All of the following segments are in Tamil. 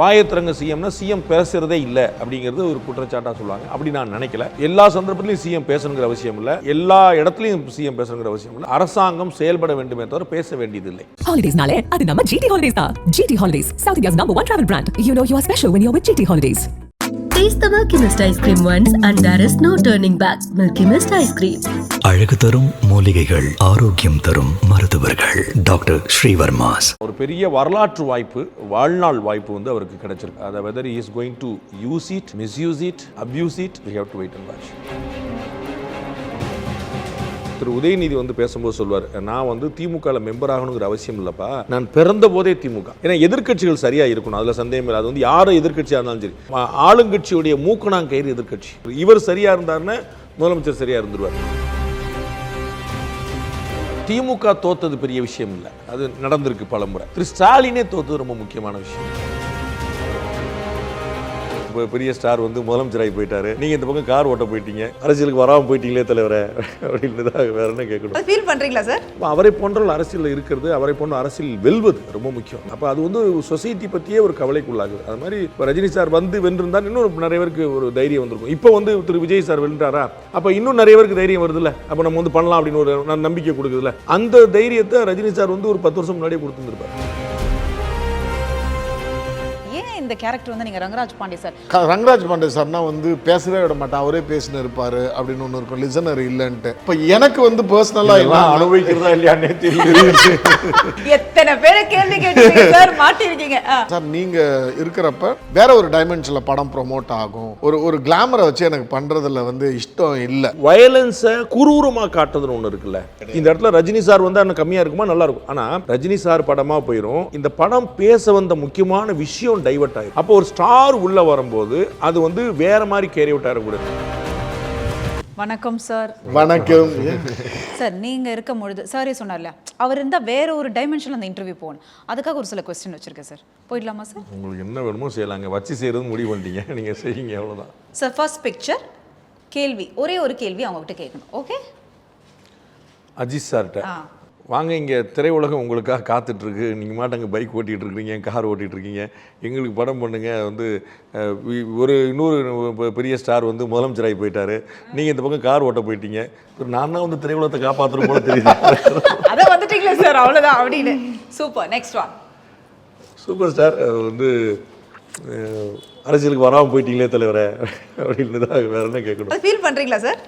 வாயத்திறங்க சிஎம்னா சிஎம் பேசுறதே இல்லை அப்படிங்கிறது ஒரு குற்றச்சாட்டாக சொல்லுவாங்க. அப்படி நான் நினைக்கல. எல்லா சந்தர்ப்பத்திலையும் சிஎம் பேசணுங்கிற அவசியம் இல்லை, எல்லா இடத்துலையும் சிஎம் பேசணுங்கிற அவசியம் இல்லை. அரசாங்கம் செயல்பட வேண்டுமே தவிர பேச வேண்டியதில்லை. ஹாலிடேஸ்னாலே அது நம்ம GT Holidays தான். GT Holidays, South India's #1 travel brand. You know you are special when you're with GT Holidays. Taste the Milky Mist ice cream once and there is no turning back. Milky Mist ice cream. அழகு தரும் மூலிகைகள், ஆரோக்கியம் தரும் மருத்துவர்கள். டாக்டர் ஸ்ரீவர்மாஸ். ஒரு பெரிய வரலாற்று வாய்ப்பு, வாழ்நாள் வாய்ப்பு வந்து அவருக்கு கிடைச்சிருக்கு. அதை whether he is going to use it, misuse it, abuse it, we have to wait and watch. Thiru Udhayanidhi வந்து பேசும்போது சொல்வார், நான் வந்து திமுக மெம்பர் ஆகணுங்கிற அவசியம் இல்லப்பா, நான் பிறந்த போதே திமுக. ஏன்னா எதிர்க்கட்சிகள் சரியா இருக்கணும், அதுல சந்தேகம் இல்லை. அது வந்து யாரும் எதிர்க்கட்சியா இருந்தாலும் சரி, ஆளுங்கட்சியுடைய மூக்கணாங்கயிறு எதிர்க்கட்சி. இவர் சரியா இருந்தாருன்னா முதலமைச்சர் சரியா இருந்துருவார். திமுக தோத்தது பெரிய விஷயம் இல்லை, அது நடந்திருக்கு பல முறை. திரு ஸ்டாலினே தோத்தது ரொம்ப முக்கியமான விஷயம். பெரிய ஸ்டார் வந்து முதலமைச்சராகி போயிட்டாரு, நீங்க இந்த பக்கம் கார் ஓட்ட போயிட்டீங்க, அரசியலுக்கு வராமல் போயிட்டீங்களே தலைவரே அப்படின்னு தான் வேற என்ன கேட்கணும். ஃபீல் பண்றீங்களா சார்? அவரை போன்ற அரசியல் இருக்கிறது, அவரை போன்ற அரசியல் வெல்வது ரொம்ப முக்கியம். அப்போ அது வந்து சொசைட்டி பற்றியே ஒரு கவலைக்குள்ளாகுது. அது மாதிரி இப்போ ரஜினி சார் வந்து வென்றிருந்தால் இன்னும் நிறைய பேருக்கு ஒரு தைரியம் வந்திருக்கும். இப்போ வந்து திரு விஜய் சார் வென்றாரா, அப்போ இன்னும் நிறைய பேருக்கு தைரியம் வருதுல்ல, அப்போ நம்ம வந்து பண்ணலாம் அப்படின்னு ஒரு நம்பிக்கை கொடுக்குதுல்ல. அந்த தைரியத்தை ரஜினி சார் வந்து ஒரு 10 வருஷம் முன்னாடியே கொடுத்துருப்பார். இந்த கேரக்டர் வந்து நீங்க ரங்கராஜ் பாண்டே சார், ரங்கராஜ் பாண்டே சார்னா வந்து பேசவே விட மாட்டான், அவரே பேசினு இருப்பாரு அப்படின்னு ஒன்று இருக்கும், லிசனர் இல்லைன்ட்டு. இப்போ எனக்கு வந்து பர்சனலா எல்லாம் அனுபவிக்கிறதா இல்லையானே தெரியல. எத்தனை பேரை கேள்வி கேட்டீங்க சார், மாட்டிருக்கீங்க சார். நீங்க இருக்கிறப்ப வேற ஒரு டைமென்ஷன்ல படம் ப்ரொமோட் ஆகும். ஒரு கிளாமரை வச்சு எனக்கு பண்றதுல வந்து இஷ்டம் இல்லை. வயலன்ஸை குரூரமா காட்டுறதுன்னு ஒன்று இருக்குல்ல. இந்த இடத்துல ரஜினி சார் வந்து அண்ணன் கம்மியா இருக்குமா, நல்லா இருக்கும். ஆனா ரஜினி சார் படமா போயிடும், இந்த படம் பேச வந்த முக்கியமான விஷயம் டைவர்ட். அப்போ ஒரு ஸ்டார் உள்ள வரும்போது அது வந்து வேற மாதிரி கேரி அவுட் ஆகக்கூடாது. வணக்கம் சார். வணக்கம் சார். நீங்க இருக்கும் பொழுது சாரே சொன்னார்ல, அவர் இருந்தா வேற ஒரு டைமென்ஷன்ல அந்த இன்டர்வியூ போகணும், அதுக்காக ஒரு சில क्वेश्चन வச்சிருக்கேன் சார். போயிடலாமா சார்? உங்களுக்கு என்ன வேணுமோ செய்யலாங்க, வச்சு செய்யறது முடிவு பண்ணிட்டீங்க, நீங்க செய்யுங்க, அவ்வளவுதான் சார். ஃபர்ஸ்ட் பிக்சர் கேள்வி, ஒரே ஒரு கேள்வி அவங்க கிட்ட கேட்கணும். ஓகே? அஜித் சார்கிட்ட வாங்க, இங்கே திரையுலகம் உங்களுக்காக காத்துட்ருக்கு, நீங்கள் மாட்டாங்க பைக் ஓட்டிகிட்டு இருக்கிறீங்க, கார் ஓட்டிகிட்டு இருக்கீங்க, எங்களுக்கு படம் பண்ணுங்க. வந்து இன்னொரு பெரிய ஸ்டார் வந்து முதலமைச்சராகி போயிட்டாரு, நீங்கள் இந்த பக்கம் கார் ஓட்ட போயிட்டீங்க, நான் தான் வந்து திரையுலகத்தை காப்பாற்றுற போல தெரியுது. அதை வந்துட்டீங்களா சார், அவ்வளோதான் அப்படின்னு. Super. Next one. Super star வந்து அரசியலுக்கு வராமல் போயிட்டீங்களே தலைவரே அப்படின்னு தான் வேற என்ன கேட்கணும். ஃபீல் பண்ணுறீங்களா சார்?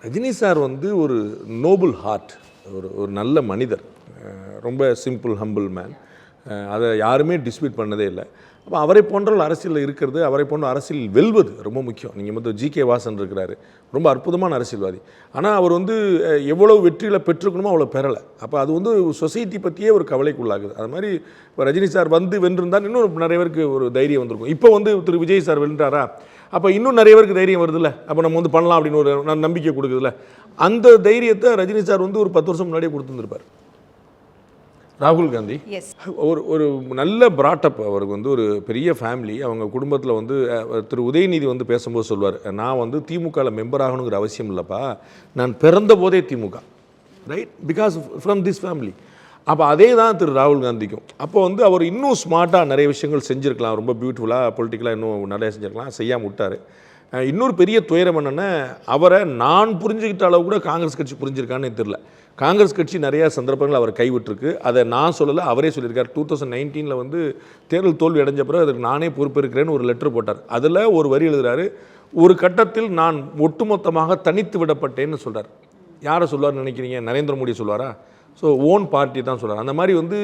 ரஜினி சார் வந்து ஒரு நோபல் ஹார்ட், ஒரு நல்ல மனிதர், ரொம்ப சிம்பிள் ஹம்பிள் மேன். அதை யாருமே டிஸ்பியூட் பண்ணதே இல்லை. அப்போ அவரை போன்ற அரசியலில் இருக்கிறது, அவரை போன்ற அரசியல் வெல்வது ரொம்ப முக்கியம். நீங்கள் வந்து ஜிகே வாசன் இருக்கிறாரு, ரொம்ப அற்புதமான அரசியல்வாதி. ஆனால் அவர் வந்து எவ்வளோ வெற்றியில் பெற்றுக்கணுமோ அவ்வளோ பெறலை. அப்போ அது வந்து சொசைட்டி பற்றியே ஒரு கவலைக்குள்ளாகுது. அது மாதிரி இப்போ ரஜினி சார் வந்து வென்றிருந்தால் இன்னும் நிறைய பேருக்கு ஒரு தைரியம் வந்திருக்கும். இப்போ வந்து திரு விஜய் சார் வென்றாரா, அப்போ இன்னும் நிறைய பேருக்கு தைரியம் வருதுல்ல, அப்போ நம்ம வந்து பண்ணலாம் அப்படின்னு ஒரு நம்பிக்கை கொடுக்குதுல்ல. அந்த தைரியத்தை ரஜினி சார் வந்து ஒரு 10 வருஷம் முன்னாடியே கொடுத்துருப்பார். ராகுல் காந்தி ஒரு நல்ல பிராட்டப், அவருக்கு வந்து ஒரு பெரிய ஃபேமிலி. அவங்க குடும்பத்தில் வந்து திரு உதயநிதி வந்து பேசும்போது சொல்வார், நான் வந்து திமுக மெம்பர் ஆகணுங்கிற அவசியம் இல்லைப்பா, நான் பிறந்த போதே DMK, right, because from this family. அப்போ அதே தான் திரு ராகுல் காந்திக்கும். அப்போ வந்து அவர் இன்னும் ஸ்மார்ட்டாக நிறைய விஷயங்கள் செஞ்சுருக்கலாம், ரொம்ப பியூட்டிஃபுல்லாக பொலிட்டிக்கலாக இன்னும் நிறைய செஞ்சுருக்கலாம், செய்யாமல் விட்டார். இன்னொரு பெரிய துயரம் என்னென்னா, அவரை நான் புரிஞ்சுக்கிட்ட அளவு கூட காங்கிரஸ் கட்சி புரிஞ்சிருக்கான்னு தெரியல. காங்கிரஸ் கட்சி நிறையா சந்தர்ப்பங்கள் அவர் கைவிட்டிருக்கு, அதை நான் சொல்லலை, அவரே சொல்லியிருக்கார். 2019 வந்து தேர்தல் தோல்வி அடைஞ்ச பிறகு அதற்கு நானே பொறுப்பேற்கிறேன்னு ஒரு லெட்டர் போட்டார். அதில் ஒரு வரி எழுதுகிறாரு, ஒரு கட்டத்தில் நான் ஒட்டுமொத்தமாக தனித்து விடப்பட்டேன்னு சொல்கிறார். யாரை சொல்லுவார்னு நினைக்கிறீங்க? நரேந்திர மோடி சொல்லுவாரா? ஸோ ஓன் பார்ட்டி தான் சொல்கிறார். அந்த மாதிரி வந்து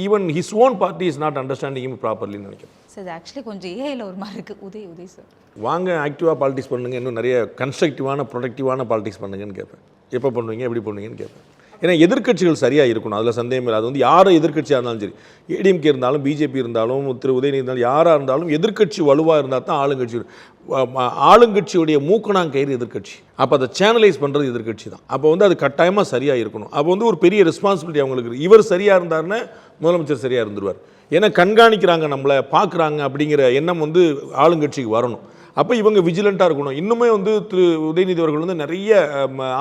even his own party is not understanding him ப்ராப்பர்லின்னு நினைக்கிறேன். சார் ஆக்சுவலி கொஞ்சம் ஏஐல ஒரு மாதிரி இருக்குது. உதய் சார் வாங்க ஆக்டிவாக பாலிடிக்ஸ் பண்ணுங்க, இன்னும் நிறைய கன்ஸ்ட்ரக்டிவான ப்ரொடக்டிவான பாலிடிக்ஸ் பண்ணுங்கன்னு கேட்பேன். எப்போ பண்ணுவீங்க, எப்படி பண்ணுவீங்கன்னு கேட்பேன். ஏன்னா எதிர்க்கட்சிகள் சரியாக இருக்கணும், அதில் சந்தேகம் இல்லை. அது வந்து யாரும் எதிர்க்கட்சியாக இருந்தாலும் சரி, ஏடிஎம்கே இருந்தாலும் பிஜேபி இருந்தாலும் திரு உதயநிதி இருந்தாலும் யாராக இருந்தாலும் எதிர்க்கட்சி வலுவாக இருந்தால் தான் ஆளுங்கட்சி. ஆளுங்கட்சியுடைய மூக்கணாங்கயிறு எதிர்க்கட்சி. அப்போ அதை சேனலைஸ் பண்ணுறது எதிர்க்கட்சி தான். அப்போ வந்து அது கட்டாயமாக சரியாக இருக்கணும். அப்போ வந்து ஒரு பெரிய ரெஸ்பான்சிபிலிட்டி அவங்களுக்கு. இவர் சரியாக இருந்தாருன்னா முதலமைச்சர் சரியாக இருந்துருவார். ஏன்னா கண்காணிக்கிறாங்க, நம்மளை பார்க்குறாங்க அப்படிங்கிற எண்ணம் வந்து ஆளுங்கட்சிக்கு வரணும். அப்போ இவங்க விஜிலண்ட்டாக இருக்கணும். இன்னுமே வந்து திரு உதயநிதி அவர்கள் வந்து நிறைய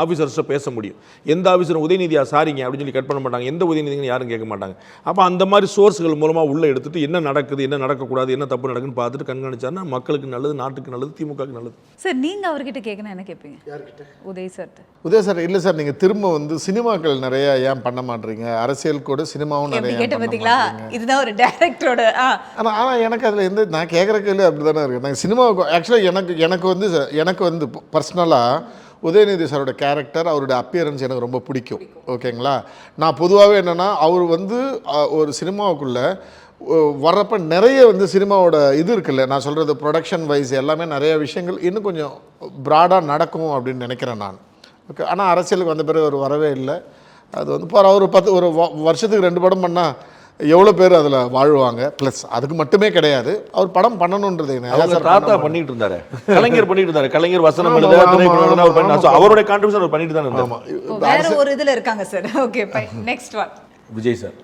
ஆஃபீஸர்ஸை பேச முடியும். எந்த ஆஃபீஸரும் உதயநிதியா சாரிங்க அப்படின்னு சொல்லி கட் பண்ண மாட்டாங்க, எந்த உதயநிதிங்கன்னு யாரும் கேட்க மாட்டாங்க. அப்போ அந்த மாதிரி சோர்ஸ்கள் மூலமாக உள்ளே எடுத்துட்டு என்ன நடக்குது, என்ன நடக்கக்கூடாது, என்ன தப்பு நடக்குன்னு பார்த்துட்டு கண்காணிச்சாருன்னா மக்களுக்கு நல்லது, நாட்டுக்கு நல்லது, திமுகவுக்கு நல்லது. சார் நீங்கள் அவர்கிட்ட கேட்கணும் என்ன கேட்பீங்க? யார்கிட்ட? உதய் சார். உதய சார் இல்லை சார், நீங்கள் திரும்ப வந்து சினிமாக்கள் நிறைய ஏன் பண்ண மாட்டீங்க, அரசியல் கூட சினிமாவும் நிறைய கேட்ட பார்த்தீங்களா? இதுதான் ஒரு டைரக்டரோட. ஆனால் எனக்கு அதில் எந்த நான் கேட்குற கேள்வி அப்படி தானே இருக்குது. நாங்கள் சினிமாவுக்கு ஆக்சுவலாக எனக்கு வந்து பர்சனலாக உதயநிதி சாரோட கேரக்டர், அவருடைய அப்பியரன்ஸ் எனக்கு ரொம்ப பிடிக்கும். ஓகேங்களா? நான் பொதுவாகவே என்னென்னா அவர் வந்து ஒரு சினிமாவுக்குள்ளே வர்றப்ப நிறைய வந்து சினிமாவோட இது இருக்குல்ல, நான் சொல்கிறது ப்ரொடக்ஷன் வைஸ் எல்லாமே நிறைய விஷயங்கள் இன்னும் கொஞ்சம் ப்ராடாக நடக்கும் அப்படின்னு நினைக்கிறேன் நான். ஓகே. ஆனால் அரசியலுக்கு வந்த பிறகு அவர் வரவே இல்லை. அது வந்து இப்போ அவர் ஒரு வருஷத்துக்கு 2 படம் பண்ணால் எவ்வளோ பேர் அதில் வாழ்வாங்க. ப்ளஸ் அதுக்கு மட்டுமே கிடையாது, அவர் படம் பண்ணணுன்றது தாத்தா பண்ணிட்டு இருந்தாரு, கலைஞர் பண்ணிட்டு இருந்தாரு, கலைஞர் வசனம் எழுத அவருடைய கான்ட்ரிபியூஷன் அவர் பண்ணிட்டு தான் இருந்தார். வேற ஒரு இதில் இருக்காங்க sir. Okay, next one Vijay sir.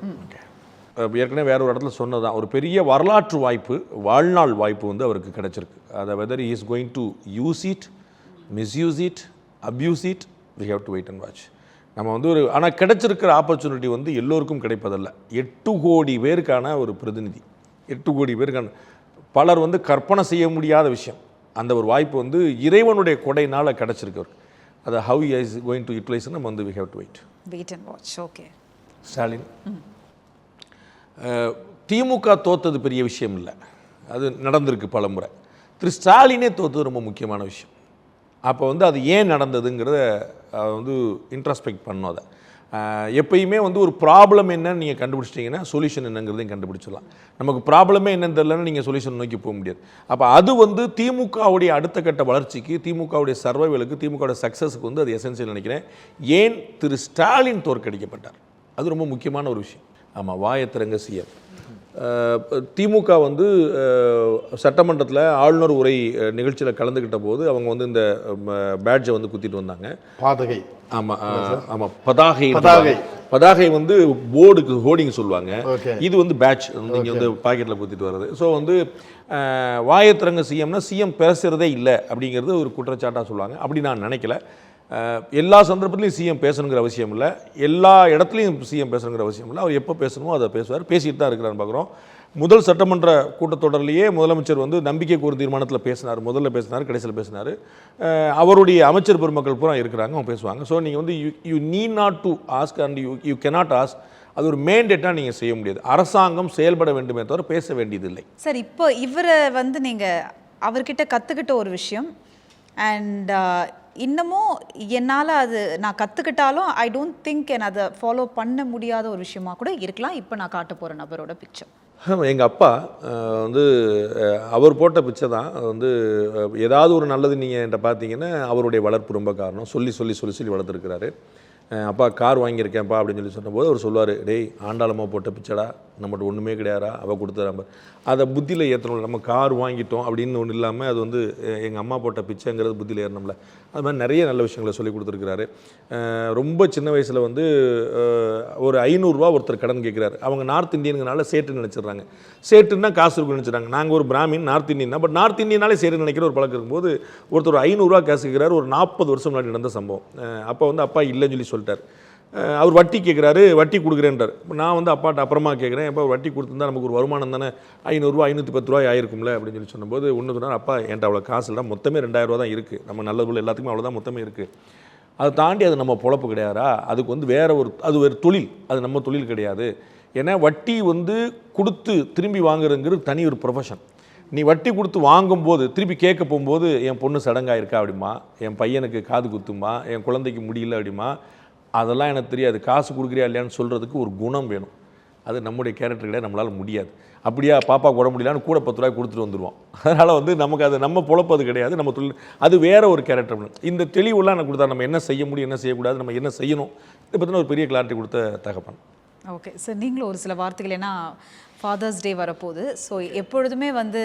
ஏற்கனவே வேற ஒரு இடத்துல சொன்னதான், ஒரு பெரிய வரலாற்று வாய்ப்பு, வாழ்நாள் வாய்ப்பு வந்து அவருக்கு கிடைச்சிருக்கு. அதை weather he is going to use it, misuse it, abuse it, we have to wait and watch. நம்ம வந்து ஆனால் கிடைச்சிருக்கிற ஆப்பர்ச்சுனிட்டி வந்து எல்லோருக்கும் கிடைப்பதல்ல. 8 கோடி பேருக்கான ஒரு பிரதிநிதி, 8 கோடி பேருக்கான பலர் வந்து கற்பனை செய்ய முடியாத விஷயம். அந்த ஒரு வாய்ப்பு வந்து இறைவனுடைய கொடையினால் கிடைச்சிருக்கு. அதை how he is going to utilize நம்ம வந்து we have to wait and watch. Okay. Stalin DMK தோத்தது பெரிய விஷயம் இல்லை, அது நடந்திருக்கு பல முறை. திரு ஸ்டாலினே தோத்தது ரொம்ப முக்கியமான விஷயம். அப்போ வந்து அது ஏன் நடந்ததுங்கிறத வந்து இன்ட்ராஸ்பெக்ட் பண்ணோம். அதை எப்பயுமே வந்து ஒரு ப்ராப்ளம் என்னன்னு நீங்கள் கண்டுபிடிச்சிட்டிங்கன்னா சொல்யூஷன் என்னங்கிறதையும் கண்டுபிடிச்சிடலாம். நமக்கு ப்ராப்ளமே என்னன்னு தெரியலன்னு நீங்கள் சொல்யூஷன் நோக்கி போக முடியாது. அப்போ அது வந்து திமுகவுடைய அடுத்த கட்ட வளர்ச்சிக்கு, திமுகவுடைய சர்வைவலுக்கு, திமுகவுடைய சக்ஸஸுக்கு வந்து அது எசென்சியல் நினைக்கிறேன். ஏன் திரு ஸ்டாலின் தோற்கடிக்கப்பட்டார், அது ரொம்ப முக்கியமான ஒரு விஷயம். ஆமாம், வாயத்திறங்க சிஎம். திமுக வந்து சட்டமன்றத்தில் ஆளுநர் உரை நிகழ்ச்சியில் கலந்துக்கிட்ட போது அவங்க வந்து இந்த பேட்ஜை வந்து குத்திட்டு வந்தாங்க. பாதகை. ஆமாம் ஆமாம், பதாகை வந்து போர்டுக்கு ஹோர்டிங் சொல்லுவாங்க. இது வந்து பேட்ச் வந்து இங்கே வந்து பாக்கெட்டில் குத்திட்டு வர்றது. ஸோ வந்து வாயத்திறங்க சிஎம்னா சிஎம் பேசுகிறதே இல்லை அப்படிங்கிறது ஒரு குற்றச்சாட்டாக சொல்லுவாங்க. அப்படி நான் நினைக்கல. எல்லா சந்தர்ப்பத்திலையும் சிஎம் பேசணுங்கிற அவசியம் இல்லை, எல்லா இடத்துலையும் சிஎம் பேசணுங்கிற அவசியம் இல்லை. அவர் எப்போ பேசணுமோ அதை பேசுவார், பேசிட்டு தான் இருக்கிறான்னு பார்க்குறோம். முதல் சட்டமன்ற கூட்டத்தொடர்லேயே முதலமைச்சர் வந்து நம்பிக்கைக்கு ஒரு தீர்மானத்தில் பேசினார். முதல்ல பேசினார், கடைசியில் பேசினார். அவருடைய அமைச்சர் பெருமக்கள் பூரா இருக்கிறாங்க, அவங்க பேசுவாங்க. ஸோ நீங்கள் வந்து you need not to ask and you cannot ask. அது ஒரு மேண்டேட்டாக நீங்கள் செய்ய முடியாது. அரசாங்கம் செயல்பட வேண்டுமே தவிர பேச வேண்டியதில்லை. சார், இப்போ இவரை வந்து நீங்கள் அவர்கிட்ட கற்றுக்கிட்ட ஒரு விஷயம், அண்ட் இன்னமும் என்னால் அது நான் கற்றுக்கிட்டாலும் ஐ டோன்ட் திங்க் என் அதை ஃபாலோ பண்ண முடியாத ஒரு விஷயமா கூட இருக்கலாம். இப்போ நான் காட்ட போகிற நபரோட பிக்சர். எங்கள் அப்பா வந்து அவர் போட்ட பிச்சை தான் வந்து ஏதாவது ஒரு நல்லது நீங்கள் என்கிட்ட பார்த்தீங்கன்னா அவருடைய வளர்ப்பு ரொம்ப காரணம். சொல்லி வளர்த்துருக்கிறாரு. அப்பா கார் வாங்கியிருக்கேன்ப்பா அப்படின்னு சொல்லி சொன்னபோது அவர் சொல்லுவார், டேய் ஆண்டாளமாக போட்ட பிச்சைடா, நம்மகிட்ட ஒன்றுமே கிடையாதா, அவள் கொடுத்துறாம. அதை புத்தியில் ஏற்றணும். நம்ம கார் வாங்கிட்டோம் அப்படின்னு ஒன்று இல்லாமல் அது வந்து எங்கள் அம்மா போட்ட பிச்சைங்கிறது புத்தியில் ஏறணும்ல. அது மாதிரி நிறைய நல்ல விஷயங்களை சொல்லி கொடுத்துருக்கிறாரு. ரொம்ப சின்ன வயசில் வந்து ஒரு 500 ரூபா ஒருத்தர் கடன் கேட்குறாரு. அவங்க நார்த் இந்தியனுங்கனால சேட்டுன்னு நினச்சிட்றாங்க. சேட்டுன்னா காசு இருக்குன்னு நினச்சிட்றாங்க. நாங்கள் ஒரு பிராமின் நார்த் இந்தியன் தான், பட் நார்த் இந்தியனாலே சேட்டு நினைக்கிற ஒரு பழக்கம் இருக்கும்போது ஒருத்தர் 500 ரூபா காசு கேட்குறாரு. ஒரு 40 வருஷம் முன்னாடி நடந்த சம்பவம். அப்போ வந்து அப்பா இல்லைன்னு சொல்லி சொல்லிட்டார். அவர் வட்டி கேட்குறாரு, வட்டி கொடுக்குறேன்றார். நான் வந்து அப்பாட்ட அப்புறமா கேட்குறேன், எப்போ வட்டி கொடுத்துருந்தா நமக்கு ஒரு வருமானம் தானே, 500 ரூபா 510 ரூபாய் ஆயிருக்கும்ல அப்படின்னு சொல்லி சொன்னபோது ஒன்று சொன்னார், அப்பா என்கிட்ட அவ்வளோ காசு இல்லை, மொத்தமே 2000 ரூபா தான் இருக்குது, நம்ம நல்லது எல்லாத்துக்குமே அவ்வளோதான் மொத்தமே இருக்குது, அதை தாண்டி அது நம்ம பொழப்பு கிடையாதா, அதுக்கு வந்து அது வேறு தொழில், அது நம்ம தொழில் கிடையாது. ஏன்னா வட்டி வந்து கொடுத்து திரும்பி வாங்குறதுங்கிறது தனி ஒரு ப்ரொஃபஷன். நீ வட்டி கொடுத்து வாங்கும்போது திருப்பி கேட்க போகும்போது என் பொண்ணு சடங்காயிருக்கா அப்படிமா, என் பையனுக்கு காது குத்துமா, என் குழந்தைக்கு முடியல அப்படிமா, அதெல்லாம் எனக்கு தெரியாது. காசு கொடுக்குறியா இல்லையான்னு சொல்கிறதுக்கு ஒரு குணம் வேணும். அது நம்முடைய கேரக்டர் கிடையாது, நம்மளால் முடியாது. அப்படியா பாப்பா கூட முடியலான்னு கூட 10 ரூபாய் கொடுத்துட்டு வந்துடுவோம். அதனால் வந்து நமக்கு அது நம்ம பொழப்பது கிடையாது, நம்ம தொழில், அது வேறு ஒரு கேரக்டர். இந்த தெளிவுலாம் எனக்கு கொடுத்தா நம்ம என்ன செய்ய முடியும், என்ன செய்யக்கூடாது, நம்ம என்ன செய்யணும், இதை பற்றின ஒரு பெரிய கிளாரிட்டி கொடுத்த தகப்பன். ஓகே சார், நீங்களும் ஒரு சில வார்த்தைகள், ஏன்னா ஃபாதர்ஸ் டே வரப்போகுது. ஸோ எப்பொழுதுமே வந்து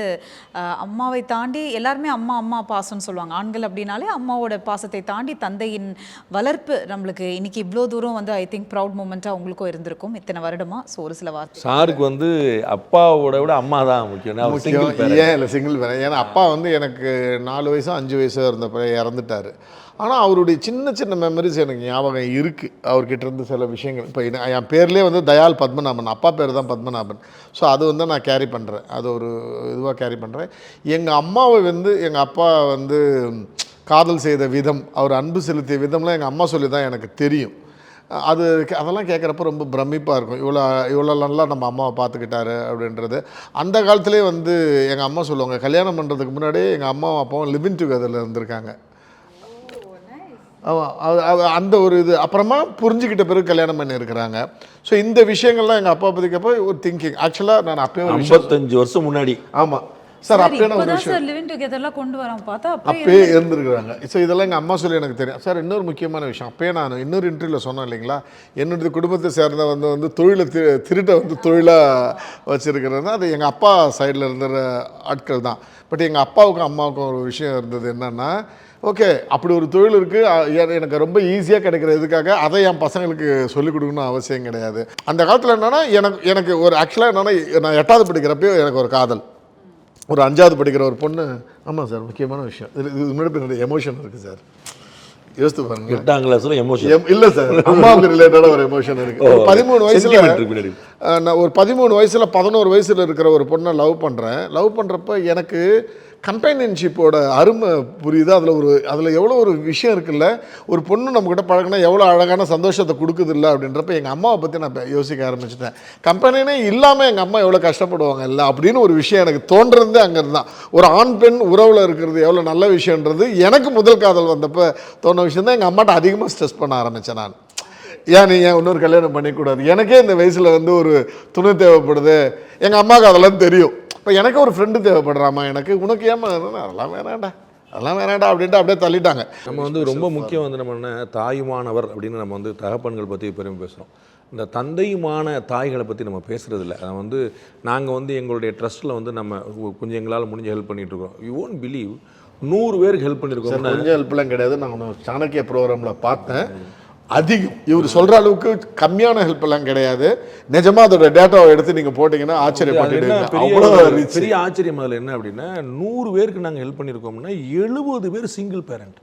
அம்மாவை தாண்டி எல்லாருமே அம்மா அம்மா பாசம்னு சொல்லுவாங்க. ஆண்கள் அப்படின்னாலே அம்மாவோட பாசத்தை தாண்டி தந்தையின் வளர்ப்பு நம்மளுக்கு இன்னைக்கு இவ்வளோ தூரம் வந்து ஐ திங்க் ப்ரௌட் மூமெண்ட்டாக உங்களுக்கும் இருந்திருக்கும் இத்தனை வருடமா. ஸோ ஒரு சில வார்த்தை சாருக்கு வந்து அப்பாவோட விட அம்மா தான் முக்கியம். ஏன் இல்லை சிங்கிள் பேரண்ட். ஏன்னா அப்பா வந்து எனக்கு 4 வயசோ 5 வயசோ இருந்தப்போ இறந்துட்டார். ஆனால் அவருடைய சின்ன சின்ன மெமரிஸ் எனக்கு ஞாபகம் இருக்குது. அவர்கிட்ட இருந்து சில விஷயங்கள் இப்போ என் பேர்லேயே வந்து தயால் பத்மநாபன், அப்பா பேர் தான் பத்மநாபன். ஸோ அது வந்து நான் கேரி பண்ணுறேன், அது ஒரு இதுவாக கேரி பண்ணுறேன். எங்கள் அம்மாவை வந்து எங்கள் அப்பா வந்து காதல் செய்த விதம், அவர் அன்பு செலுத்திய விதம்லாம் எங்கள் அம்மா சொல்லி தான் எனக்கு தெரியும். அதெல்லாம் கேட்குறப்ப ரொம்ப பிரமிப்பாக இருக்கும். இவ்வளோ நல்லா நம்ம அம்மாவை பார்த்துக்கிட்டாரு அப்படின்றது. அந்த காலத்துலேயே வந்து எங்கள் அம்மா சொல்லுவாங்க, கல்யாணம் பண்ணுறதுக்கு முன்னாடியே எங்கள் அம்மாவும் அப்பாவும் லிவிங் டுகெதரில் இருந்திருக்காங்க. அந்த ஒரு இது அப்புறமா புரிஞ்சுக்கிட்ட பிறகு கல்யாணம் பண்ணியிருக்கிறாங்க. ஸோ இந்த விஷயங்கள்லாம் எங்கள் அப்பா பற்றிக்கப்போ ஒரு திங்கிங். ஆக்சுவலாக நான் அப்பயே 55 வருஷம் முன்னாடி. ஆமாம் சார், அப்பயே நான் ஒரு சார் லிவிங் டுகெதர்லாம் கொண்டு வரோம் பார்த்தா அப்பயே இருந்திருக்கிறாங்க. ஸோ இதெல்லாம் எங்கள் அம்மா சொல்லி எனக்கு தெரியும். சார் இன்னொரு முக்கியமான விஷயம், அப்பயே நான் இன்னொரு இன்டர்வியூவில் சொன்னேன் இல்லைங்களா, என்னுடைய குடும்பத்தை சேர்ந்த வந்து தொழிலை திருட்டை வந்து தொழிலாக வச்சுருக்கிறது அது எங்கள் அப்பா சைடில் இருந்த ஆட்கள் தான். பட் எங்கள் அப்பாவுக்கும் அம்மாவுக்கும் ஒரு விஷயம் இருந்தது என்னென்னா, ஓகே அப்படி ஒரு தொழில் இருக்குது, எனக்கு ரொம்ப ஈஸியாக கிடைக்கிற இதுக்காக அதை என் பசங்களுக்கு சொல்லிக் கொடுக்கணும்னு அவசியம் கிடையாது. அந்த காலத்தில் என்னென்னா எனக்கு ஒரு ஆக்சுவலாக என்னென்னா, நான் 8வது படிக்கிறப்போ எனக்கு ஒரு காதல், ஒரு 5வது படிக்கிற ஒரு பொண்ணு. ஆமாம் சார், முக்கியமான விஷயம் இது முன்னாடி என்னுடைய எமோஷன் இருக்குது சார், யோசித்து பாருங்க. 8ஆம் கிளாஸில் எமோஷன் இல்லை சார், அம்மாவுக்கு ரிலேட்டடாக ஒரு எமோஷன் இருக்குது. 13 வயசில் நான் ஒரு 13 வயசில் 11 வயசில் இருக்கிற ஒரு பொண்ணை லவ் பண்ணுறப்ப எனக்கு கம்பெனியன்ஷிப்போட அருமை புரியுது. அதில் எவ்வளோ ஒரு விஷயம் இருக்குல்ல, ஒரு பொண்ணு நம்மக்கிட்ட பழகினா எவ்வளோ அழகான சந்தோஷத்தை கொடுக்குது இல்லை அப்படின்றப்ப எங்கள் அம்மாவை பற்றி நான் யோசிக்க ஆரம்பிச்சிட்டேன். கம்பெனினே இல்லாமல் எங்கள் அம்மா எவ்வளோ கஷ்டப்படுவாங்க இல்லை அப்படின்னு ஒரு விஷயம் எனக்கு தோன்றது அங்கேருந்து தான். ஒரு ஆண் பெண் உறவில் இருக்கிறது எவ்வளோ நல்ல விஷயன்றது எனக்கு முதல் காதல் வந்தப்போ தோண விஷயம் தான். எங்கள் அம்மாட்ட அதிகமாக ஸ்ட்ரெஸ் பண்ண ஆரம்பித்தேன் நான். ஏன் நீங்கள் இன்னொரு கல்யாணம் பண்ணிக்கூடாது, எனக்கே இந்த வயசில் வந்து ஒரு துணை தேவைப்படுது, எங்கள் அம்மாவுக்கு அதெல்லாம் தெரியும். இப்போ எனக்கு ஒரு ஃப்ரெண்டு தேவைப்படுறாமா, எனக்கு உனக்கு ஏமா, அதெல்லாம் வேணாண்டா அப்படின்ட்டு அப்படியே தள்ளிட்டாங்க. நம்ம வந்து ரொம்ப முக்கியம் வந்து நம்ம என்ன தாயுமானவர் அப்படின்னு நம்ம வந்து தகப்பன்கள் பற்றி பெருமை பேசுகிறோம். இந்த தந்தையுமான தாய்களை பற்றி நம்ம பேசுகிறது இல்லை. அதை வந்து நாங்கள் வந்து எங்களுடைய ட்ரஸ்ட்டில் வந்து நம்ம கொஞ்சம் எங்களால் முடிஞ்ச ஹெல்ப் பண்ணிகிட்ருக்கோம். யூ ஓன்ட் பிலீவ் 100 பேருக்கு ஹெல்ப் பண்ணியிருக்கோம். கொஞ்சம் ஹெல்ப்லாம் கிடையாது. நான் ஒன்று சாணக்கிய ப்ரோக்ராமில் பார்த்தேன், அதிகம் இவர் சொல்கிற அளவுக்கு கம்மியான ஹெல்ப் எல்லாம் கிடையாது. நிஜமாக அதோட டேட்டாவை எடுத்து நீங்கள் போட்டிங்கன்னா ஆச்சரியப்பட்டுடுவீங்க. அவ்வளோ பெரிய ஆச்சரியம் அதில் என்ன அப்படின்னா, 100 பேருக்கு நாங்கள் ஹெல்ப் பண்ணியிருக்கோம்னா 70 பேர் சிங்கிள் பேரண்ட்.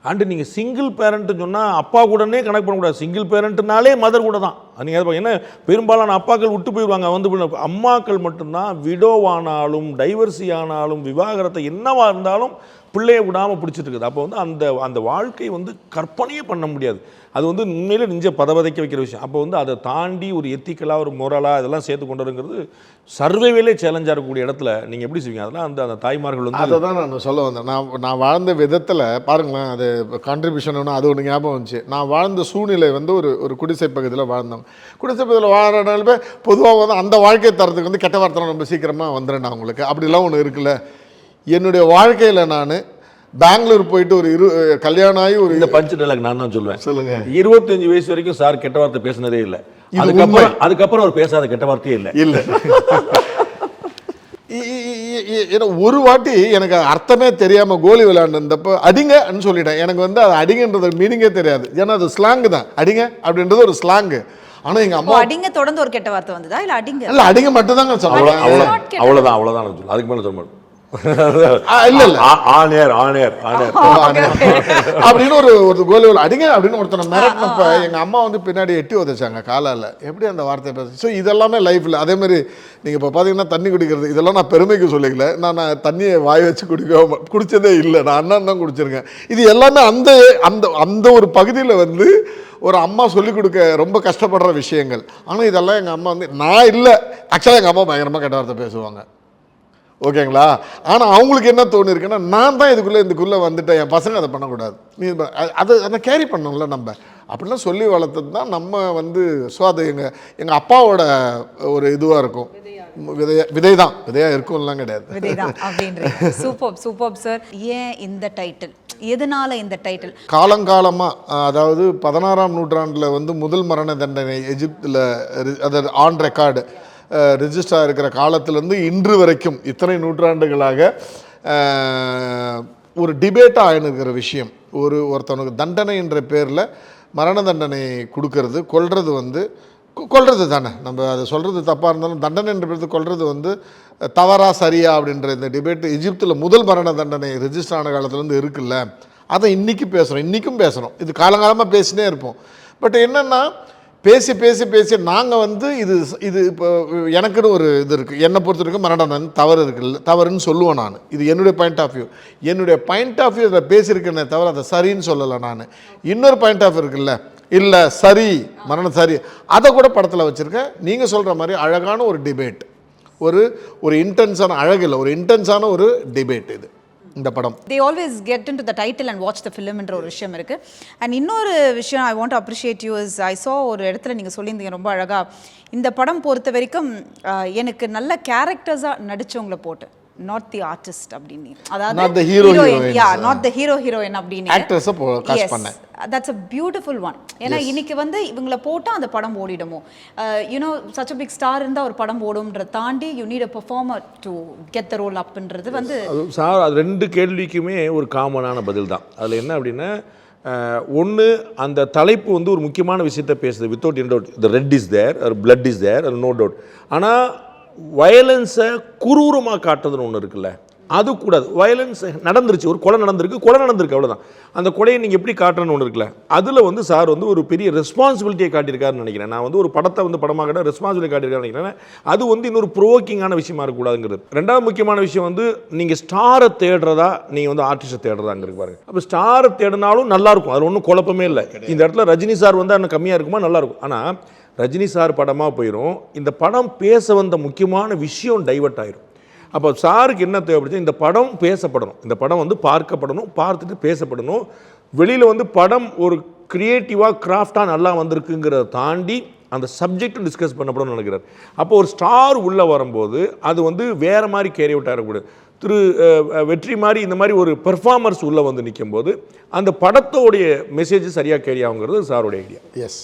அண்டு நீங்கள் சிங்கிள் பேரண்ட்டுன்னு சொன்னால் அப்பா கூடனே கனெக்ட் பண்ணக்கூடாது. சிங்கிள் பேரண்ட்னாலே மதர் கூட தான். நீங்கள் ஏன்னா பெரும்பாலான அப்பாக்கள் விட்டு போயிடுவாங்க. வந்து அம்மாக்கள் மட்டும்தான் விடோவானாலும் டைவர்சி ஆனாலும் விவாகரத்தை என்னவாக இருந்தாலும் பிள்ளையை விடாமல் பிடிச்சிட்டு இருக்குது. அப்போ வந்து அந்த வாழ்க்கை வந்து கற்பனையே பண்ண முடியாது. அது வந்து உண்மையிலே நெஞ்ச பதவதைக்க வைக்கிற விஷயம். அப்போ வந்து அதை தாண்டி ஒரு எத்திக்கலாக ஒரு மொரலாக இதெல்லாம் சேர்த்து கொண்டு வருங்கிறது சர்வேவிலே சேலஞ்சாக இருக்கக்கூடிய இடத்துல நீங்கள் எப்படி செய்வீங்க? அதெல்லாம் அந்த தாய்மார்கள் வந்து அதை தான் நான் சொல்ல வந்தேன். நான் வாழ்ந்த விதத்தில் பாருங்களேன், அது கான்ட்ரிபியூஷன் ஒன்று அது ஒன்று ஞாபகம் வந்துச்சு. நான் வாழ்ந்த சூழ்நிலை வந்து ஒரு குடிசை பகுதியில் வாழ்ந்தோம். குடிசை பகுதியில் வாழ்கிறனாலுமே பொதுவாக வந்து அந்த வாழ்க்கை தரத்துக்கு வந்து கெட்ட வார்த்தை ரொம்ப சீக்கிரமாக வந்துடுறேன் நான் உங்களுக்கு. அப்படிலாம் ஒன்று இருக்குல்ல. என்னுடைய வாழ்க்கையில் நான் பெங்களூர் போயிட்டு ஒரு கல்யாணம் ஆகி ஒரு இந்த பஞ்சு டைலாக் நான் தான் சொல்லுவேன். சொல்லுங்க. 25 வயசு வரைக்கும் சார் கெட்ட வார்த்தை பேசினதே இல்லை. அதுக்கப்புறம் அவர் பேசாத கெட்ட வார்த்தையே இல்லை. ஒரு வாட்டி எனக்கு அர்த்தமே தெரியாமல் கோலி விளையாண்டுப்போ அடிங்கன்னு சொல்லிட்டேன். எனக்கு வந்து அது அடிங்கன்றது மீனிங்கே தெரியாது. ஏன்னா அது ஸ்லாங்கு தான், அடிங்க அப்படின்றது ஒரு ஸ்லாங்கு. ஆனால் எங்கள் அம்மா அடிங்க தொடர்ந்து ஒரு கெட்ட வார்த்தை வந்ததா இல்லை அடிங்க இல்லை அடிங்க மட்டும் தாங்க சொல்லுவாங்க. அவ்வளோதான் அதுக்கு மேலே சொல்ல மாட்டேன். அப்படின்னு ஒரு கோல் அடிங்க அப்படின்னு ஒருத்தனை மிரட்டினப்ப எங்க அம்மா வந்து பின்னாடி எட்டி உதைச்சாங்க காலால. எப்படி அந்த வார்த்தை பேச. ஸோ இதெல்லாமே லைஃப்ல அதே மாதிரி நீங்க இப்போ பார்த்தீங்கன்னா தண்ணி குடிக்கிறது இதெல்லாம் நான் பெருமைக்கு சொல்லிக்கல. நான் தண்ணியை வாய் வச்சு குடிச்சதே இல்லை. நான் அண்ணன் தான் குடிச்சிருக்கேன். இது எல்லாமே அந்த அந்த அந்த ஒரு பகுதியில் வந்து ஒரு அம்மா சொல்லிக் கொடுக்க ரொம்ப கஷ்டப்படுற விஷயங்கள். ஆனால் இதெல்லாம் எங்கள் அம்மா வந்து நான் இல்லை. ஆக்சுவலாக எங்கள் அம்மா பயங்கரமாக கெட்ட வார்த்தை பேசுவாங்க, ஓகேங்களா. ஆனால் அவங்களுக்கு என்ன தோணிருக்குன்னா, நான் தான் இதுக்குள்ளே வந்துட்டேன், என் பசங்க அதை பண்ணக்கூடாது, நீ அதை கேரி பண்ணணும்ல நம்ம அப்படிலாம் சொல்லி வளர்த்தது தான் நம்ம வந்து. ஸோ அது எங்கள் அப்பாவோட ஒரு இதுவாக இருக்கும். விதையாக இருக்கும்லாம் கிடையாது. Super sir. ஏன் இந்த டைட்டில், எதனால இந்த டைட்டில்? காலங்காலமாக அதாவது 16ஆம் நூற்றாண்டில் வந்து முதல் மரண தண்டனை எகிப்தில் அதை ஆன் ரெக்கார்டு ரிஜிஸ்டராக இருக்கிற காலத்திலேருந்து இன்று வரைக்கும் இத்தனை நூற்றாண்டுகளாக ஒரு டிபேட்டாக ஆயினுக்கிற விஷயம். ஒருத்தவனுக்கு தண்டனை என்ற பேரில் மரண தண்டனை கொடுக்கறது, கொல்றது தானே. நம்ம அதை சொல்கிறது தப்பாக இருந்தாலும் தண்டனை என்ற பேருக்கு கொல்றது தவறா சரியா அப்படின்ற இந்த டிபேட் எகிப்தில் முதல் மரண தண்டனை ரிஜிஸ்டர் ஆன காலத்துலேருந்து இருக்குல்ல, அதை இன்றைக்கும் பேசுகிறோம். இது காலங்காலமாக பேசினே இருப்போம். பட் என்னென்னா பேசி நாங்கள் இது இப்போ எனக்குன்னு ஒரு இது இருக்குது. என்னை பொறுத்த வரைக்கும் மரண தண்டனை தவறுன்னு சொல்லுவேன் நான். இது என்னுடைய பாயிண்ட் ஆஃப் வியூ. என்னுடைய பாயிண்ட் ஆஃப் வியூ இதில் பேசியிருக்கேனே தவிர அதை சரின்னு சொல்லலை நான். இன்னொரு பாயிண்ட் ஆஃப் இருக்குல்ல, இல்லை சரி மரணம் சரி, அதை கூட படத்தில் வச்சுருக்கேன். நீங்கள் சொல்கிற மாதிரி அழகான ஒரு டிபேட், ஒரு இன்டென்ஸான அழகில் ஒரு இன்டென்ஸான ஒரு டிபேட் இது இந்த படம். They always get into the title and watch the film என்ற ஒரு விஷயம் இருக்குது. அண்ட் இன்னொரு விஷயம் I want to appreciate you is I saw ஒரு இடத்துல நீங்கள் சொல்லியிருந்தீங்க ரொம்ப அழகாக, இந்த படம் பொறுத்த வரைக்கும் எனக்கு நல்ல கேரக்டர்ஸாக நடித்தவங்களை போட்டு நாட் தி ஆர்டிஸ்ட் அப்படின்னு, அதாவது not the hero not the hero அப்படின்னு ஆக்டர்ஸை காஸ்ட் பண்ணேன். that's a beautiful one. ஏன்னா இன்னைக்கு இவங்களை போட்டால் அந்த படம் ஓடிடுமோ, you know such a big star இருந்தால் ஒரு படம் ஓடும்ன்றதை தாண்டி you need a performer to get the role upன்றது சார் அது ரெண்டு கேள்விக்குமே ஒரு காமனான பதில் தான். அதில் என்ன அப்படின்னா, ஒன்று அந்த தலைப்பு ஒரு முக்கியமான விஷயத்தை பேசுது. Without an doubt the red is there, blood is there, no doubt. ஆனால் வயலன்ஸை குரூரமாக காட்டுறதுன்னு ஒன்று இருக்குல்ல, அது கூடாது. வயலன்ஸ் நடந்துருச்சு, ஒரு கொலை நடந்திருக்கு அவ்வளோதான். அந்த கொலையை நீங்கள் எப்படி காட்டுறன்னு ஒன்று இருக்குல்ல, அதில் சார் ஒரு பெரிய ரெஸ்பான்சிபிலிட்டியை காட்டியிருக்காருன்னு நினைக்கிறேன். நான் ஒரு படத்தை படமாக காட்ட ரெஸ்பான்சிபிலிட்டி காட்டியிருக்காருன்னு நினைக்கிறேன். அது இன்னொரு ப்ரோவோக்கிங்கான விஷயமா இருக்கக்கூடாதுங்கிறது. ரெண்டாவது முக்கியமான விஷயம் நீங்கள் ஸ்டாரை தேடுறதா, நீங்கள் ஆர்டிஸ்ட்டை தேடுறதாங்கிறது பாருங்க. அப்போ ஸ்டாரை தேடினாலும் நல்லாயிருக்கும், அது ஒன்றும் குழப்பமே இல்லை. இந்த இடத்துல ரஜினி சார் இன்னும் கம்மியாக இருக்குமா, நல்லாயிருக்கும். ஆனால் ரஜினி சார் படமாக போயிடும், இந்த படம் பேச வந்த முக்கியமான விஷயம் டைவர்ட் ஆயிரும். அப்போ சாருக்கு என்ன தேவைப்படுச்சு, இந்த படம் பேசப்படணும், இந்த படம் பார்க்கப்படணும், பார்த்துட்டு பேசப்படணும். வெளியில் படம் ஒரு க்ரியேட்டிவாக கிராஃப்டாக நல்லா வந்திருக்குங்கிறத தாண்டி அந்த சப்ஜெக்டும் டிஸ்கஸ் பண்ணப்படணும்னு நினைக்கிறார். அப்போ ஒரு ஸ்டார் உள்ளே வரும்போது அது வேறு மாதிரி கேரி அவுட் ஆகக்கூடாது. வெற்றி மாதிரி இந்த மாதிரி ஒரு பெர்ஃபார்மர்ஸ் உள்ளே நிற்கும் போது அந்த படத்தோடைய மெசேஜ் சரியாக கேரி ஆகுங்கிறது சாரோடைய ஐடியா. எஸ்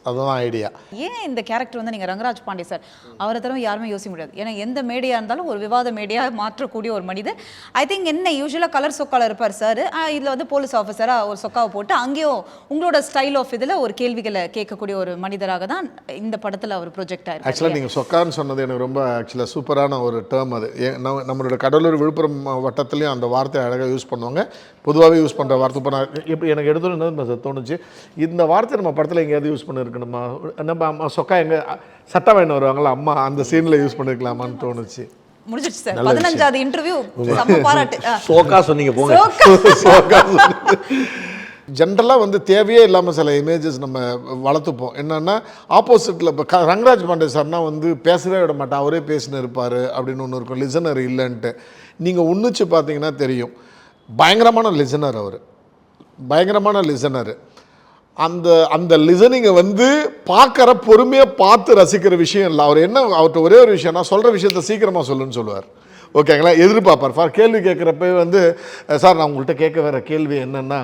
அதுதான் ஐடியா. ஏன் இந்த கேரக்டர் நீங்கள் ரங்கராஜ் பாண்டே சார் அவரை தவிர யாருமே யோசிக்க முடியாது. ஏன்னா எந்த மேடையாக இருந்தாலும் ஒரு விவாத மேடையாக மாற்றக்கூடிய ஒரு மனிதர். ஐ திங்க் என்ன யூஸ்வலாக கலர் சொக்கால இருப்பார் சார், இதில் போலீஸ் ஆஃபீஸராக ஒரு சொக்காவை போட்டு அங்கேயும் உங்களோட ஸ்டைல் ஆஃப் இதில் ஒரு கேள்விகளை கேட்கக்கூடிய ஒரு மனிதராக தான் இந்த படத்தில் அவர் ப்ரொஜெக்ட் ஆயிருக்கு. ஆக்சுவலாக நீங்கள் சொக்கான்னு சொன்னது எனக்கு ரொம்ப ஆக்சுவலாக சூப்பரான ஒரு டேர்ம். அது நம்மளோட கடலூர் விழுப்புரம் வட்டத்துலேயும் அந்த வார்த்தையை அழகாக யூஸ் பண்ணுவாங்க, பொதுவாகவே யூஸ் பண்ணுற வார்த்தை. இப்போ நான் எப்படி எனக்கு எடுத்துன்னு தோணுச்சு, இந்த வார்த்தை நம்ம படத்தில் எங்கேயாவது யூஸ் பண்ணிருக்கணுமா, நம்ம அம்மா சொக்கா எங்க சட்டை வாங்கி வருவாங்களா அம்மா, அந்த சீனில் யூஸ் பண்ணிருக்கலாமான்னு தோணுச்சு. முடிஞ்சிடுச்சு சார். 15வது இன்டர்வியூ நம்ம பாராட்டு. சோக்கா சொன்னீங்க போங்க. ஜென்ரலாக தேவையே இல்லாமல் சில இமேஜஸ் நம்ம வளர்த்துப்போம். என்னென்னா ஆப்போசிட்டில் இப்போ ரங்கராஜ் பாண்டே சார்னா பேசவே விட மாட்டேன், அவரே பேசினு இருப்பார் அப்படின்னு ஒன்று இருக்கும், லிசனர் இல்லைன்ட்டு. நீங்கள் உன்னிச்சு பார்த்தீங்கன்னா தெரியும், பயங்கரமான லிசனர் அவர், பயங்கரமான லிசனர். அந்த லிசனிங்கை பார்க்குற பொறுமையாக பார்த்து ரசிக்கிற விஷயம் இல்லை. அவர் அவர்கிட்ட ஒரே ஒரு விஷயம், நான் சொல்கிற விஷயத்த சீக்கிரமாக சொல்லுன்னு சொல்லுவார். ஓகேங்களா, எதிர்பார்ப்பார். கேள்வி கேட்குறப்ப சார் நான் உங்கள்கிட்ட கேட்க வேற கேள்வி என்னென்னா,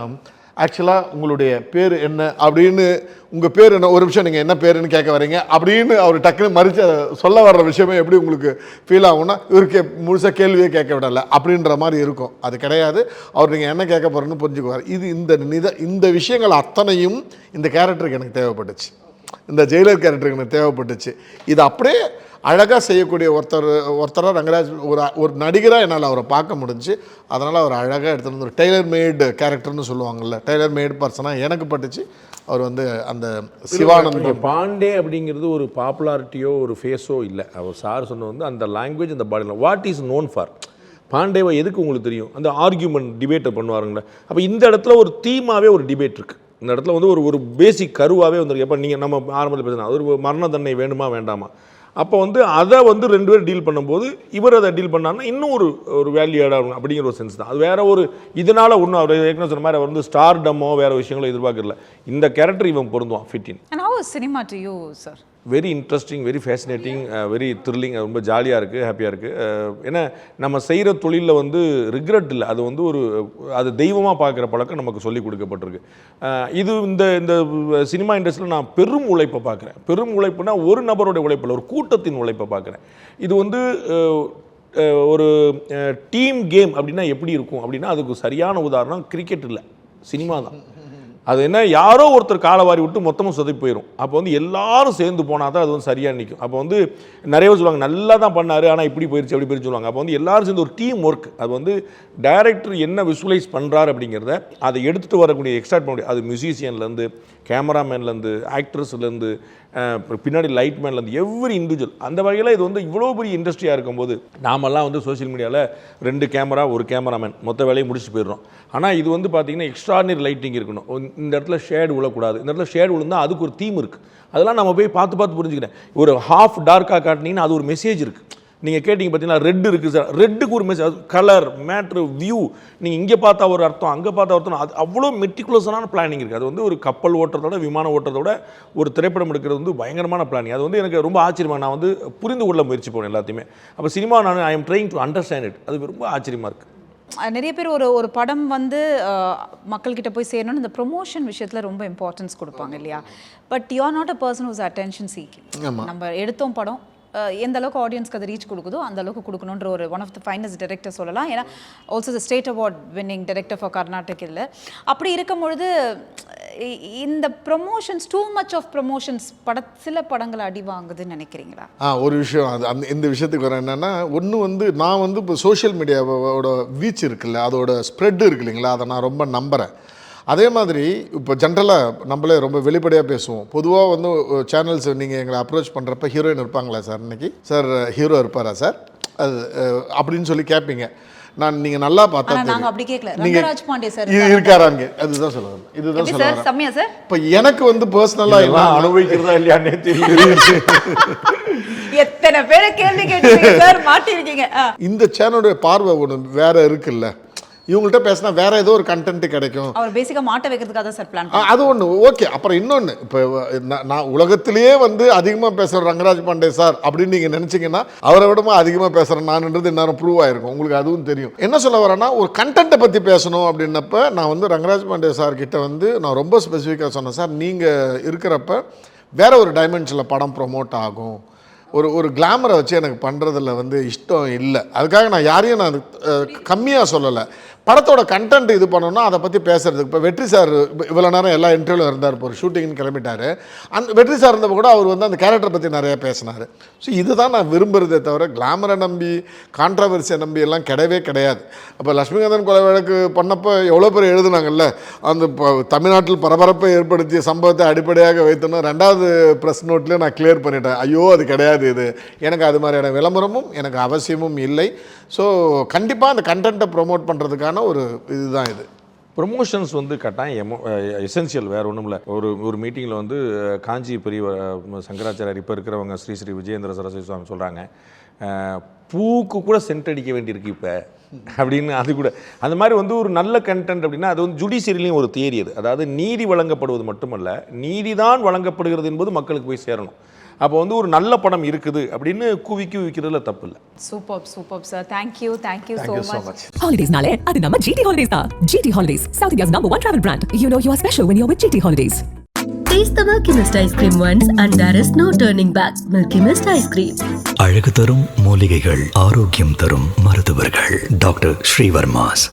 ஆக்சுவலாக உங்களுடைய பேர் என்ன அப்படின்னு, உங்கள் பேர் என்ன, ஒரு நிமிஷம் நீங்கள் என்ன பேருன்னு கேட்க வரீங்க அப்படின்னு அவர் டக்குன்னு மறித்து சொல்ல வர்ற விஷயமே எப்படி உங்களுக்கு ஃபீல் ஆகும்னா, இவருக்கு முழுசாக கேள்வியே கேட்க விடலை அப்படின்ற மாதிரி இருக்கும். அது கிடையாது, அவர் நீங்கள் என்ன கேட்க போகிறேன்னு புரிஞ்சுக்குவார். இது இந்த விஷயங்கள் அத்தனையும் இந்த கேரக்டருக்கு எனக்கு தேவைப்பட்டுச்சு, இந்த ஜெயிலர் கேரக்டருக்கு எனக்கு தேவைப்பட்டுச்சு. இது அப்படியே அழகாக செய்யக்கூடிய ஒருத்தராக ரங்கராஜ் ஒரு நடிகராக என்னால் அவரை பார்க்க முடிஞ்சு. அதனால் அவர் அழகாக எடுத்துகிட்டு ஒரு டெய்லர் மேடு கேரக்டர்னு சொல்லுவாங்கள்ல, டெய்லர் மேடு பர்சனாக எனக்கு பட்டுச்சு. அவர் அந்த சிவானந்த் பாண்டே அப்படிங்கிறது ஒரு பாப்புலாரிட்டியோ ஒரு ஃபேஸோ இல்லை. அவர் சார் சொன்ன அந்த லாங்குவேஜ், அந்த body what is known for. பாண்டேவை எதுக்கு உங்களுக்கு தெரியும், அந்த ஆர்கியூமெண்ட் டிபேட்டை பண்ணுவாருங்களே. அப்போ இந்த இடத்துல ஒரு தீமாவே ஒரு டிபேட் இருக்குது. இந்த இடத்துல ஒரு பேசிக் கருவாகவே வந்துருக்கு. எப்போ நீங்கள் நம்ம ஆரம்பத்தில் பேசினா ஒரு மரண தண்டனை வேணுமா வேண்டாமா, அப்போ அதை 2 பேர் டீல் பண்ணும்போது இவர் அதை டீல் பண்ணாருன்னா இன்னும் ஒரு வேல்யூ ஆட் ஆகும் அப்படிங்கிற ஒரு சென்ஸ் தான். அது வேற ஒரு இதனால் ஒன்றும் அவர் ஏற்கனவே சொன்ன மாதிரி அவர் ஸ்டார் டம்மோ வேறு விஷயங்களோ எதிர்பார்க்கல. இந்த கேரக்டர் இவன் பொருந்துவான், fit in. And how is cinema to you, sir? Very interesting, very fascinating, very thrilling. ரொம்ப ஜாலியாக இருக்குது, ஹாப்பியாக இருக்குது. ஏன்னா நம்ம செய்கிற தொழிலில் வந்து ரிக்ரெட் இல்லை. அது வந்து அது தெய்வமாக பார்க்குற பழக்கம் நமக்கு சொல்லி கொடுக்கப்பட்டிருக்கு. இது இந்த சினிமா இண்டஸ்ட்ரியில் நான் பெரும் உழைப்பை பார்க்குறேன். பெரும் உழைப்புனா ஒரு நபருடைய உழைப்பில், ஒரு கூட்டத்தின் உழைப்பை பார்க்குறேன். இது வந்து ஒரு டீம் கேம் அப்படின்னா எப்படி இருக்கும் அப்படின்னா, அதுக்கு சரியான உதாரணம் கிரிக்கெட் இல்லை, சினிமா தான். அது என்ன, யாரோ ஒருத்தர் காலவாரி விட்டு மொத்தமும் சொதப்பி போயிடும். அப்போ வந்து எல்லாரும் சேர்ந்து போனால் தான் அது வந்து சரியாக நிற்கும். அப்போ வந்து நிறைய பேர் சொல்லுவாங்க நல்லா தான் பண்ணார் ஆனால் இப்படி போயிடுச்சு அப்படி போயிடுச்சு சொல்லுவாங்க. அப்போ வந்து எல்லாரும் சேர்ந்து ஒரு டீம் ஒர்க். அது வந்து டைரக்டர் என்ன விஷுவலைஸ் பண்ணுறாரு அப்படிங்கிறத அதை எடுத்துகிட்டு வரக்கூடிய எக்ஸ்ட்ராக்ட் பண்ண முடியும். அது மியூசிஷியன்லேருந்து, கேமராமேன்லேருந்து, ஆக்ட்ரஸ்லேருந்து, பின்னாடி லைட்மேன்லேருந்து, எவ்ரி இண்டிவிஜுவல். அந்த வகையில் இது வந்து இவ்வளோ பெரிய இண்டஸ்ட்ரியாக இருக்கும்போது நாமெல்லாம் வந்து சோஷியல் மீடியாவில் 2 கேமரா 1 கேமராமேன் மொத்த வேலையை முடிச்சுட்டு போயிடுறோம். ஆனால் இது வந்து பார்த்திங்கன்னா எக்ஸ்ட்ராடினரி லைட்டிங் இருக்கணும். இந்த இடத்துல ஷேடு விழக்கூடாது, இந்த இடத்துல ஷேடு விழுந்தால் அதுக்கு ஒரு தீம் இருக்குது. அதெல்லாம் நம்ம போய் பார்த்து புரிஞ்சுக்கிறேன். ஒரு ஹாஃப் டார்க்காக காட்டினீங்கன்னா அது ஒரு மெசேஜ் இருக்குது. நீங்கள் கேட்டிங்க பார்த்தீங்கன்னா ரெட் இருக்குது சார், ரெட்டுக்கு ஒரு மெசேஜ், கலர் மேட்ரு, வியூ. நீங்கள் இங்கே பார்த்தா ஒரு அர்த்தம், அங்கே பார்த்தா அர்த்தம். அது அவ்வளோ மெட்டிகுலஸான பிளானிங் இருக்குது. அது வந்து ஒரு கப்பல் ஓட்டுறதோட, விமானம் ஓட்டுறதோட, ஒரு திரைப்படம் எடுக்கிறது வந்து பயங்கரமான பிளானிங். அது வந்து எனக்கு ரொம்ப ஆச்சரியமாக, நான் வந்து புரிந்து கொள்ள முயற்சி போனேன் எல்லாத்தையுமே. அப்போ cinema I am trying to understand it. அது ரொம்ப ஆச்சரியமாக இருக்குது. நிறைய பேர் ஒரு படம் வந்து மக்கள்கிட்ட போய் சேரணும்னு இந்த ப்ரொமோஷன் விஷயத்தில் ரொம்ப இம்பார்ட்டன்ஸ் கொடுப்பாங்க இல்லையா? But you are not a person who's attention seeking. நம்ம எடுத்தோம் படம், எந்த அளவுக்கு ஆடியன்ஸ்க்கு அது ரீச் கொடுக்குதோ அந்த அளவுக்கு கொடுக்கணுன்ற ஒரு one of the finest director சொல்லலாம். ஏன்னா also the state award winning director for Karnatak இல்லை. அப்படி இருக்கும்பொழுது இந்த promotions, too much of promotions சில படங்களை அடி வாங்குதுன்னு நினைக்கிறீங்களா? ஒரு விஷயம் அது இந்த விஷயத்துக்கு வர என்னென்னா, ஒன்று வந்து நான் வந்து இப்போ சோஷியல் மீடியாவோட வீச் இருக்குல்ல, அதோட ஸ்ப்ரெட் இருக்கு இல்லைங்களா, அதை நான் ரொம்ப நம்புகிறேன். அதே மாதிரி இப்போ ஜென்ரலாக நம்மளே ரொம்ப வெளிப்படையாக பேசுவோம். பொதுவாக வந்து சேனல்ஸ் நீங்கள் எங்களை அப்ரோச் பண்ணுறப்ப ஹீரோயின் இருப்பாங்களா சார், இன்னைக்கு சார் ஹீரோ இருப்பாரா சார், அது அப்படின்னு சொல்லி கேட்பீங்க. நீங்கள் நல்லா பார்த்தா நாங்க அப்படி கேட்கல, ரங்கராஜ் பாண்டே சார் இருக்காராங்க, அதுதான் சொல்லுவாங்க. இதுதான் சொல்லுவாங்க. சம்யா சார், இப்போ எனக்கு வந்து பர்சனலாக எல்லாம் அனுபவிக்கிறதா இல்லையானே தெரியும். எத்தனை பேரை கேள்வி கேட்டீங்க சார், மாட்டிருக்கீங்க. இந்த சேனலுடைய பார்வை ஒன்று வேற இருக்குல்ல, இவங்கள்ட்ட பேசினா வேற ஏதோ ஒரு கண்டென்ட் கிடைக்கும். அவர் பேசிக்காக மாட்ட வைக்கிறதுக்காக தான் சார் பிளான். அது ஒன்று ஓகே. அப்புறம் இன்னொன்று, இப்போ நான் உலகத்திலேயே வந்து அதிகமாக பேசுகிற ரங்கராஜ் பாண்டே சார் அப்படின்னு நீங்கள் நினச்சிங்கன்னா, அவரை விடமா அதிகமாக பேசுகிறேன் நான்ன்றது இன்னும் ப்ரூவ் ஆயிருக்கும் உங்களுக்கு. அதுவும் தெரியும். என்ன சொல்ல வரேன்னா, ஒரு கண்டென்ட்டை பற்றி பேசணும் அப்படின்னப்ப நான் வந்து ரங்கராஜ் பாண்டே சார் கிட்ட வந்து நான் ரொம்ப ஸ்பெசிஃபிக்காக சொன்னேன், சார் நீங்கள் இருக்கிறப்ப வேற ஒரு டைமென்ஷனில் படம் ப்ரொமோட் ஆகும், ஒரு கிளாமரை வச்சு எனக்கு பண்ணுறதில் வந்து இஷ்டம் இல்லை. அதுக்காக நான் யாரையும் நான் கம்மியாக சொல்லலை. படத்தோட கண்டென்ட் இது பண்ணணும்னா அதை பற்றி பேசுறதுக்கு. இப்போ வெற்றி சார் இவ்வளோ நேரம் எல்லா இன்டர்வியூவில் இருந்தார், இப்போ ஒரு ஷூட்டிங்னு கிளம்பிட்டார். அந்த வெற்றி சார் இருந்தப்போ கூட அவர் வந்து அந்த கேரக்டரை பற்றி நிறையா பேசினார். ஸோ இதுதான் நான் விரும்புகிறதே தவிர கிளாமரை நம்பி, கான்ட்ரவர்சியை நம்பி எல்லாம் கிடையவே கிடையாது. அப்போ லட்சுமிகாந்தன் கொலை வழக்கு பண்ணப்போ எவ்வளோ பேர் எழுதுனாங்கல்ல, அந்த தமிழ்நாட்டில் பரபரப்பை ஏற்படுத்திய சம்பவத்தை அடிப்படையாக வைத்தோன்னா 2வது ப்ரெஸ் நோட்லேயே நான் கிளியர் பண்ணிட்டேன். ஐயோ அது கிடையாது, இது எனக்கு அது மாதிரியான விளம்பரமும் எனக்கு அவசியமும் இல்லை. ஸோ கண்டிப்பாக அந்த கண்டென்ட்டை ப்ரொமோட் பண்ணுறதுக்கான ஒரு இதுதான் இது. ப்ரொமோஷன்ஸ் வந்து கட்டாயம் எசென்சியல், வேறு ஒன்றும் இல்லை. ஒரு மீட்டிங்கில் வந்து காஞ்சி பெரிய சங்கராச்சாரியர் இப்போ இருக்கிறவங்க ஸ்ரீ விஜயேந்திர சரஸ்வதி சுவாமி சொல்கிறாங்க, பூக்கு கூட சென்ட் அடிக்க வேண்டியிருக்கு இப்போ அப்படின்னு. அது கூட அந்த மாதிரி வந்து ஒரு நல்ல கண்டென்ட் அப்படின்னா அது வந்து ஜுடிஷியரிலையும் ஒரு தியரி அது. அதாவது நீதி வழங்கப்படுவது மட்டுமல்ல, நீதி தான் வழங்கப்படுகிறது என்பது மக்களுக்கு போய் சேரணும். அப்போ வந்து ஒரு நல்ல படம் இருக்குது அப்படின்னு கூவிக்கு விற்கிறதுல தப்பு இல்லை. Super sir, thank you so much. Holidays-nale, அது நம்ம GT Holidays தான். GT Holidays, South India's #1 travel brand. You know you are special when you're with GT Holidays. Taste the Milky Mist ice cream once and there is no turning back. Milky Mist ice cream. அழகு தரும் மூலிகைகள், ஆரோக்கியம் தரும் மருத்துவர்கள். டாக்டர் ஸ்ரீவர்மாஸ்.